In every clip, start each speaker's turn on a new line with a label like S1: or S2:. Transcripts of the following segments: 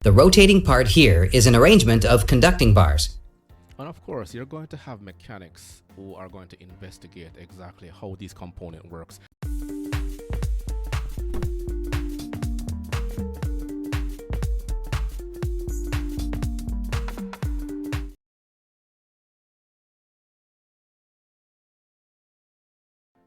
S1: the rotating part here is an arrangement of conducting bars.
S2: And of course, you're going to have mechanics who are going to investigate exactly how this component works.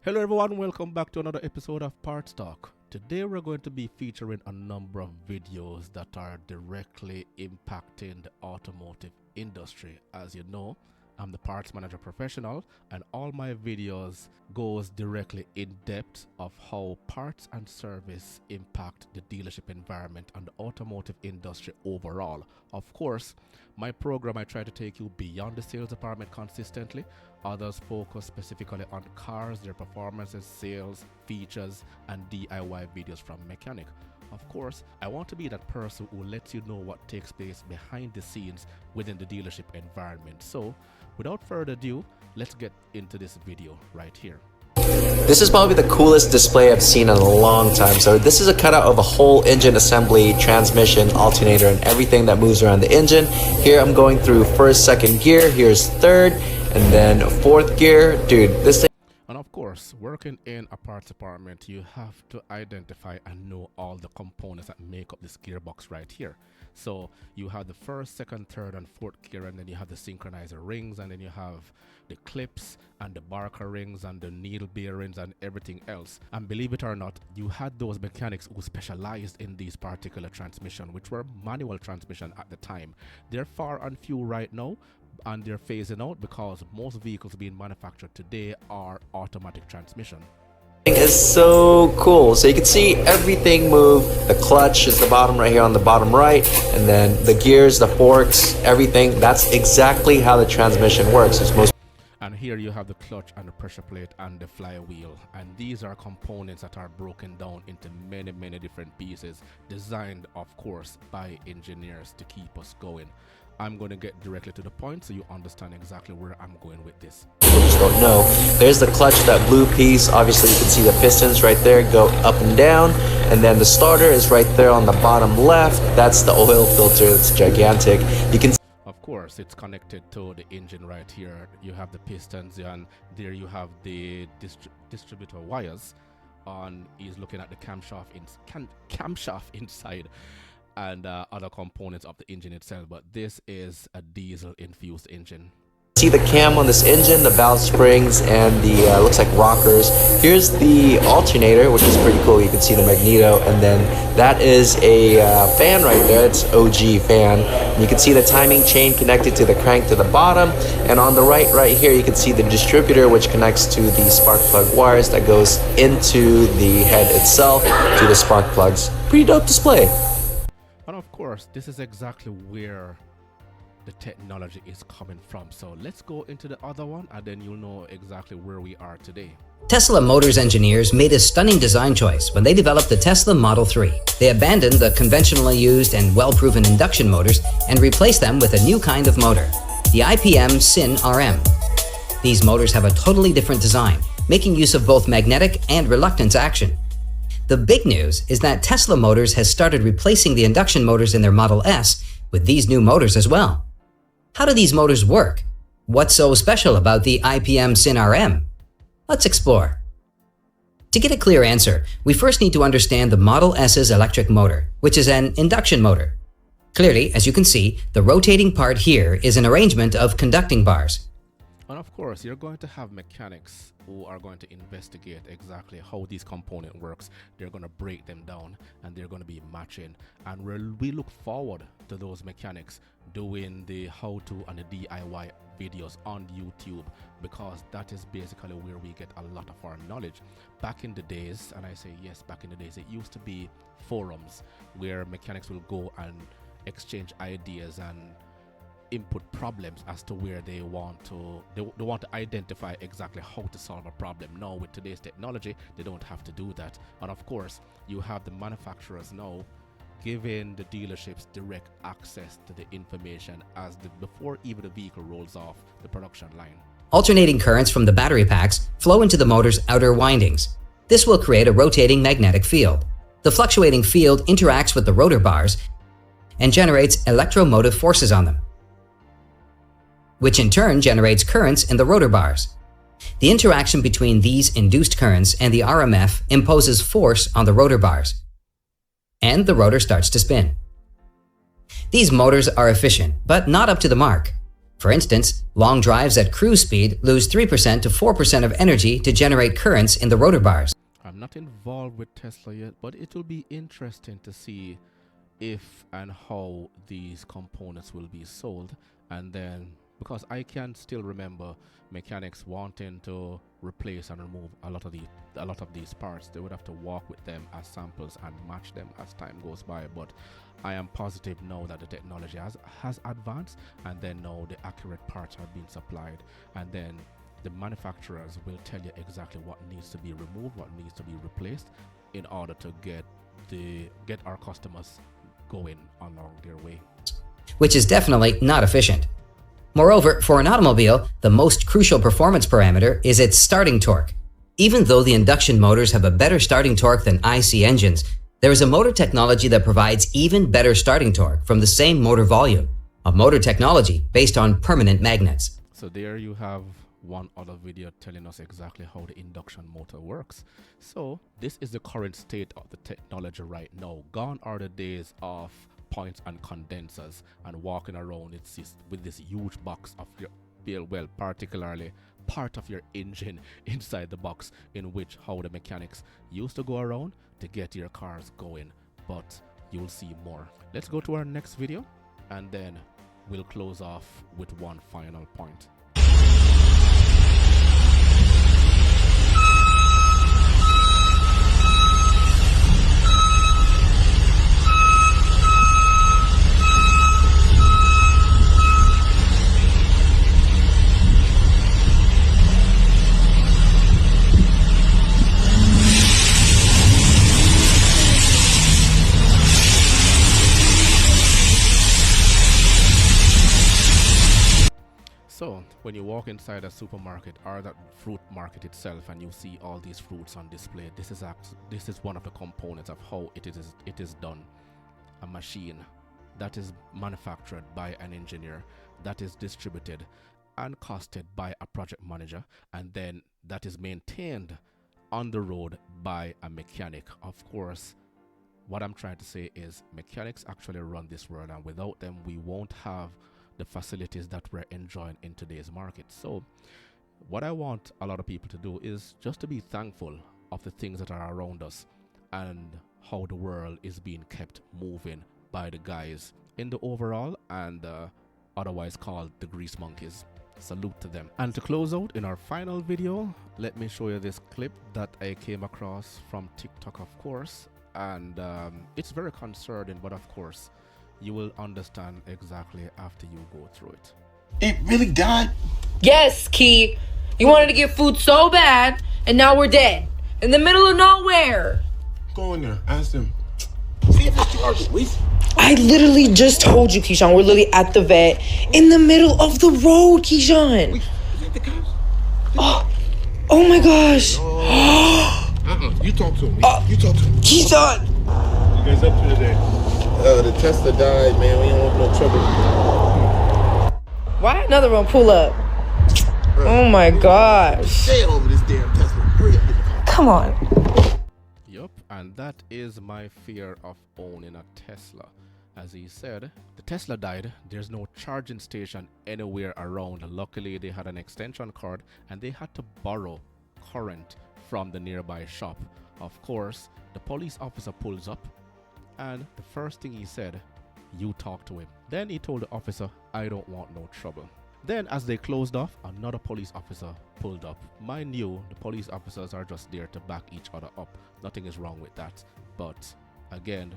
S2: Hello everyone, welcome back to another episode of Parts Talk. Today we're going to be featuring a number of videos that are directly impacting the automotive industry. As you know, I'm the parts manager professional, and all my videos goes directly in depth of how parts and service impact the dealership environment and the automotive industry overall. Of course, my program, I try to take you beyond the sales department consistently. Others focus specifically on cars, their performances, sales, features, and DIY videos from mechanic. Of course, I want to be that person who lets you know what takes place behind the scenes within the dealership environment. So, without further ado, let's get into this video right here.
S3: This is probably the coolest display I've seen in a long time. So this is a cutout of a whole engine assembly, transmission, alternator, and everything that moves around the engine. Here I'm going through first, second gear, here's third, and then fourth gear. Dude, this thing.
S2: And of course, working in a parts department, you have to identify and know all the components that make up this gearbox right here. So you have the first, second, third, and fourth gear, and then you have the synchronizer rings, and then you have the clips and the barker rings and the needle bearings and everything else. And believe it or not, you had those mechanics who specialized in these particular transmission, which were manual transmission at the time. They're far and few right now, and they're phasing out because most vehicles being manufactured today are automatic transmission.
S3: Is so cool. So you can see everything move. The clutch is the bottom right here on the bottom right, and then the gears, the forks, everything. That's exactly how the transmission works. It's most.
S2: And here you have the clutch and the pressure plate and the flywheel, and these are components that are broken down into many different pieces, designed of course by engineers to keep us going. I'm going to get directly to the point so you understand exactly where I'm going with this.
S3: People just don't know. There's the clutch, that blue piece. Obviously you can see the pistons right there go up and down, and then the starter is right there on the bottom left. That's the oil filter. It's gigantic. You can.
S2: Of course, it's connected to the engine right here. You have the pistons, and there you have the distributor wires. He's looking at the camshaft inside, and other components of the engine itself. But this is a diesel infused engine.
S3: See the cam on this engine, the valve springs, and the looks like rockers. Here's the alternator, which is pretty cool. You can see the magneto, and then that is a fan right there. It's OG fan. And you can see the timing chain connected to the crank to the bottom, and on the right here you can see the distributor, which connects to the spark plug wires that goes into the head itself to the spark plugs. Pretty dope display.
S2: And of course, this is exactly where the technology is coming from. So let's go into the other one, and then you'll know exactly where we are today.
S1: Tesla Motors engineers made a stunning design choice when they developed the Tesla Model 3. They abandoned the conventionally used and well-proven induction motors and replaced them with a new kind of motor, the IPM Syn RM. These motors have a totally different design, making use of both magnetic and reluctance action. The big news is that Tesla Motors has started replacing the induction motors in their Model S with these new motors as well. How do these motors work? What's so special about the IPM Syn RM? Let's explore. To get a clear answer, we first need to understand the Model S's electric motor, which is an induction motor. Clearly, as you can see, the rotating part here is an arrangement of conducting bars.
S2: And of course, you're going to have mechanics who are going to investigate exactly how this component works. They're going to break them down, and they're going to be matching. And we look forward to those mechanics doing the how-to and the DIY videos on YouTube, because that is basically where we get a lot of our knowledge. Back in the days, and I say yes, back in the days, it used to be forums where mechanics will go and exchange ideas and input problems as to where they want to identify exactly how to solve a problem. Now with today's technology, they don't have to do that. And of course, you have the manufacturers now giving the dealerships direct access to the information before even the vehicle rolls off the production line.
S1: Alternating currents from the battery packs flow into the motor's outer windings. This will create a rotating magnetic field. The fluctuating field interacts with the rotor bars and generates electromotive forces on them, which in turn generates currents in the rotor bars. The interaction between these induced currents and the RMF imposes force on the rotor bars, and the rotor starts to spin. These motors are efficient, but not up to the mark. For instance, long drives at cruise speed lose 3% to 4% of energy to generate currents in the rotor bars.
S2: I'm not involved with Tesla yet, but it will be interesting to see if and how these components will be sold. And then, because I can still remember mechanics wanting to replace and remove a lot of these parts, they would have to walk with them as samples and match them as time goes by. But I am positive now that the technology has advanced, and then now the accurate parts are being supplied, and then the manufacturers will tell you exactly what needs to be removed, what needs to be replaced, in order to get our customers going along their way.
S1: Which is definitely not efficient. Moreover, for an automobile, the most crucial performance parameter is its starting torque. Even though the induction motors have a better starting torque than IC engines, there is a motor technology that provides even better starting torque from the same motor volume, a motor technology based on permanent magnets.
S2: So there you have one other video telling us exactly how the induction motor works. So this is the current state of the technology right now. Gone are the days of points and condensers and walking around with this huge box of your, well, particularly part of your engine inside the box, in which how the mechanics used to go around to get your cars going. But you'll see more. Let's go to our next video, and then we'll close off with one final point. So when you walk inside a supermarket or that fruit market itself, and you see all these fruits on display, this is one of the components of how it is done. A machine that is manufactured by an engineer, that is distributed and costed by a project manager, and then that is maintained on the road by a mechanic. Of course, what I'm trying to say is mechanics actually run this world, and without them we won't have the facilities that we're enjoying in today's market. So what I want a lot of people to do is just to be thankful of the things that are around us and how the world is being kept moving by the guys in the overall and otherwise called the grease monkeys. Salute to them. And to close out in our final video, let me show you this clip that I came across from TikTok, of course, and it's very concerning, but of course you will understand exactly after you go through it.
S4: It really died?
S5: Yes, Key. You wanted to get food so bad, and now we're dead. In the middle of nowhere.
S4: Go in there, ask them. See if it's too urgent, please.
S5: I literally just told you, Keyshawn, we're literally at the vet in the middle of the road, Keyshawn.
S4: Is that the cops?
S5: Oh my gosh.
S4: You talk to him. You talk to him.
S5: Keyshawn.
S4: You guys up to today? The Tesla died, man. We don't want no trouble.
S5: Why another one pull up? Oh my gosh.
S4: Stay over this damn Tesla. Hurry up, get the car.
S5: Come on.
S2: Yup, and that is my fear of owning a Tesla. As he said, the Tesla died. There's no charging station anywhere around. Luckily, they had an extension cord and they had to borrow current from the nearby shop. Of course, the police officer pulls up, and the first thing he said, "You talk to him." Then he told the officer, "I don't want no trouble." Then as they closed off, another police officer pulled up. Mind you, the police officers are just there to back each other up. Nothing is wrong with that. But again,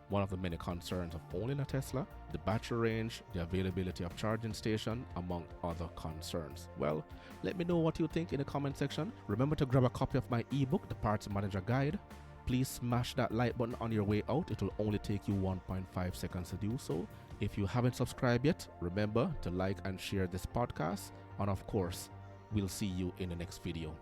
S2: one of the many concerns of owning a Tesla, the battery range, the availability of charging station, among other concerns. Well, let me know what you think in the comment section. Remember to grab a copy of my ebook, The Parts Manager Guide. Please smash that like button on your way out. It will only take you 1.5 seconds to do so. If you haven't subscribed yet, remember to like and share this podcast. And of course, we'll see you in the next video.